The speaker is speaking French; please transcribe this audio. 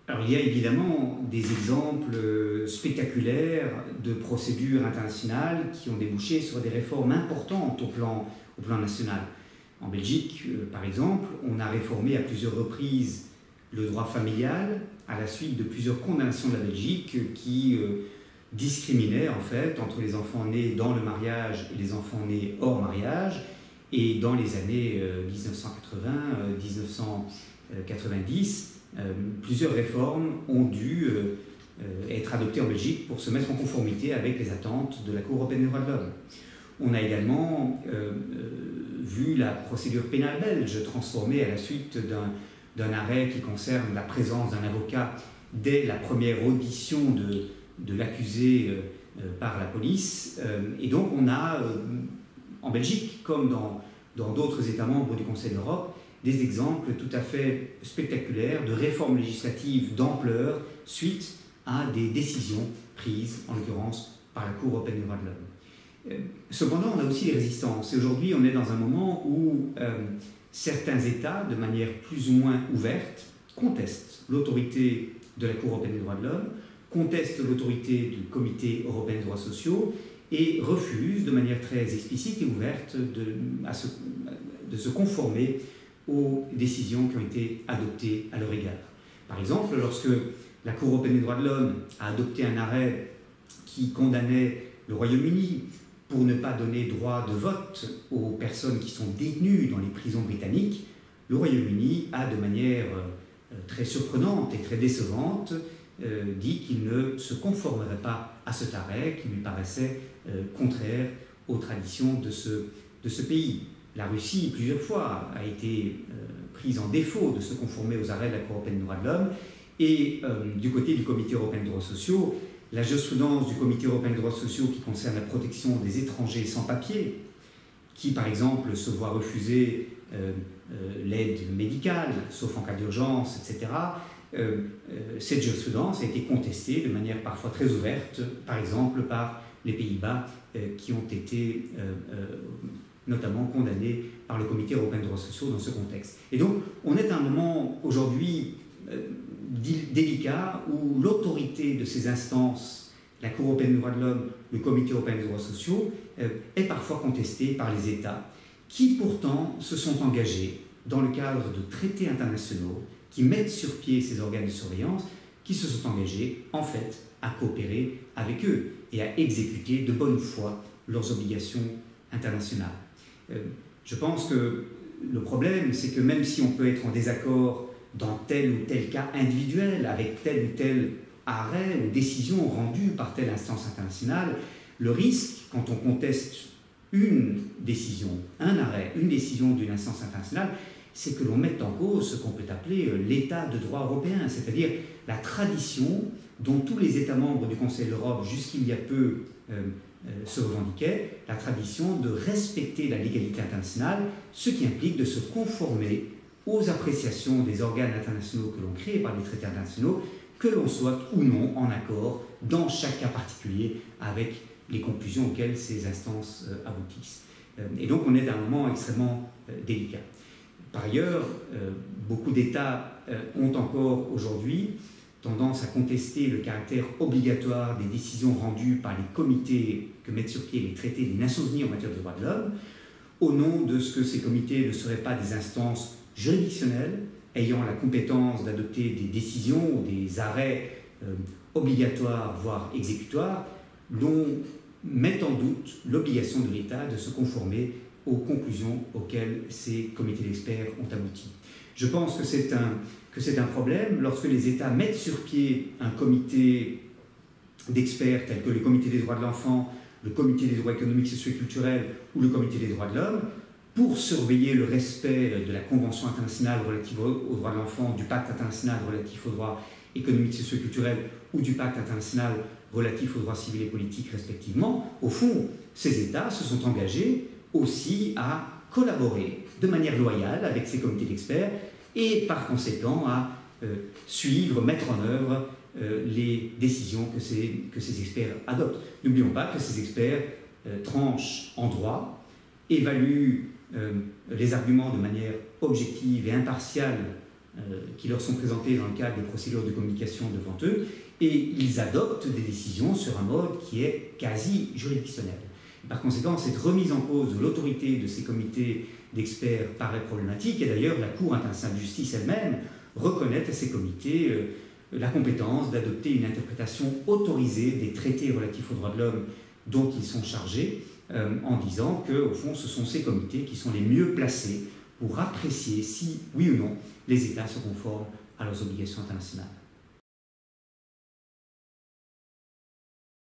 Alors il y a évidemment des exemples spectaculaires de procédures internationales qui ont débouché sur des réformes importantes au plan national. En Belgique, par exemple, on a réformé à plusieurs reprises le droit familial à la suite de plusieurs condamnations de la Belgique qui discriminaient en fait entre les enfants nés dans le mariage et les enfants nés hors mariage. Et dans les années 1980-1990, plusieurs réformes ont dû être adoptées en Belgique pour se mettre en conformité avec les attentes de la Cour européenne des droits de l'homme. On a également vu la procédure pénale belge transformée à la suite d'un arrêt qui concerne la présence d'un avocat dès la première audition de l'accusé par la police. Et donc on a, en Belgique, comme dans d'autres États membres du Conseil de l'Europe, des exemples tout à fait spectaculaires de réformes législatives d'ampleur suite à des décisions prises, en l'occurrence, par la Cour européenne des droits de l'homme. Cependant, on a aussi des résistances. Et aujourd'hui, on est dans un moment où certains États, de manière plus ou moins ouverte, contestent l'autorité de la Cour européenne des droits de l'homme, contestent l'autorité du Comité européen des droits sociaux et refusent de manière très explicite et ouverte de se conformer aux décisions qui ont été adoptées à leur égard. Par exemple, lorsque la Cour européenne des droits de l'homme a adopté un arrêt qui condamnait le Royaume-Uni pour ne pas donner droit de vote aux personnes qui sont détenues dans les prisons britanniques, le Royaume-Uni a, de manière très surprenante et très décevante, dit qu'il ne se conformerait pas à cet arrêt qui lui paraissait contraire aux traditions de ce pays. La Russie, plusieurs fois, a été prise en défaut de se conformer aux arrêts de la Cour européenne des droits de l'homme. Et du côté du Comité européen des droits sociaux, la jurisprudence du Comité européen des droits sociaux qui concerne la protection des étrangers sans papier, qui par exemple se voit refuser l'aide médicale, sauf en cas d'urgence, etc., cette jurisprudence a été contestée de manière parfois très ouverte, par exemple par les Pays-Bas, qui ont été notamment condamnés par le Comité européen des droits sociaux dans ce contexte. Et donc, on est à un moment aujourd'hui délicat où l'autorité de ces instances, la Cour européenne des droits de l'homme, le Comité européen des droits sociaux, est parfois contestée par les États qui pourtant se sont engagés dans le cadre de traités internationaux qui mettent sur pied ces organes de surveillance, qui se sont engagés en fait à coopérer avec eux et à exécuter de bonne foi leurs obligations internationales. Je pense que le problème, c'est que même si on peut être en désaccord dans tel ou tel cas individuel, avec tel ou tel arrêt ou décision rendue par telle instance internationale, le risque, quand on conteste une décision, un arrêt, une décision d'une instance internationale, c'est que l'on mette en cause ce qu'on peut appeler l'état de droit européen, c'est-à-dire la tradition dont tous les États membres du Conseil de l'Europe, jusqu'il y a peu, se revendiquaient, la tradition de respecter la légalité internationale, ce qui implique de se conformer aux appréciations des organes internationaux que l'on crée par les traités internationaux, que l'on soit ou non en accord dans chaque cas particulier avec les conclusions auxquelles ces instances aboutissent. Et donc on est à un moment extrêmement délicat. Par ailleurs, beaucoup d'États ont encore aujourd'hui tendance à contester le caractère obligatoire des décisions rendues par les comités que mettent sur pied les traités des Nations Unies en matière de droits de l'homme, au nom de ce que ces comités ne seraient pas des instances juridictionnelles ayant la compétence d'adopter des décisions ou des arrêts obligatoires, voire exécutoires, dont met en doute l'obligation de l'État de se conformer aux conclusions auxquelles ces comités d'experts ont abouti. Je pense que c'est un problème lorsque les États mettent sur pied un comité d'experts tel que le comité des droits de l'enfant, le comité des droits économiques, sociaux et culturels ou le comité des droits de l'homme pour surveiller le respect de la Convention internationale relative aux droits de l'enfant, du pacte international relatif aux droits économiques, sociaux et culturels ou du pacte international relatif aux droits civils et politiques respectivement. Au fond, ces États se sont engagés aussi à collaborer de manière loyale avec ces comités d'experts et par conséquent à suivre, mettre en œuvre les décisions que ces experts adoptent. N'oublions pas que ces experts tranchent en droit, évaluent les arguments de manière objective et impartiale qui leur sont présentées dans le cadre des procédures de communication devant eux, et ils adoptent des décisions sur un mode qui est quasi juridictionnel. Par conséquent, cette remise en cause de l'autorité de ces comités d'experts paraît problématique, et d'ailleurs la Cour internationale de justice elle-même reconnaît à ces comités la compétence d'adopter une interprétation autorisée des traités relatifs aux droits de l'homme dont ils sont chargés, en disant qu'au fond, ce sont ces comités qui sont les mieux placés pour apprécier si, oui ou non, les États se conforment à leurs obligations internationales.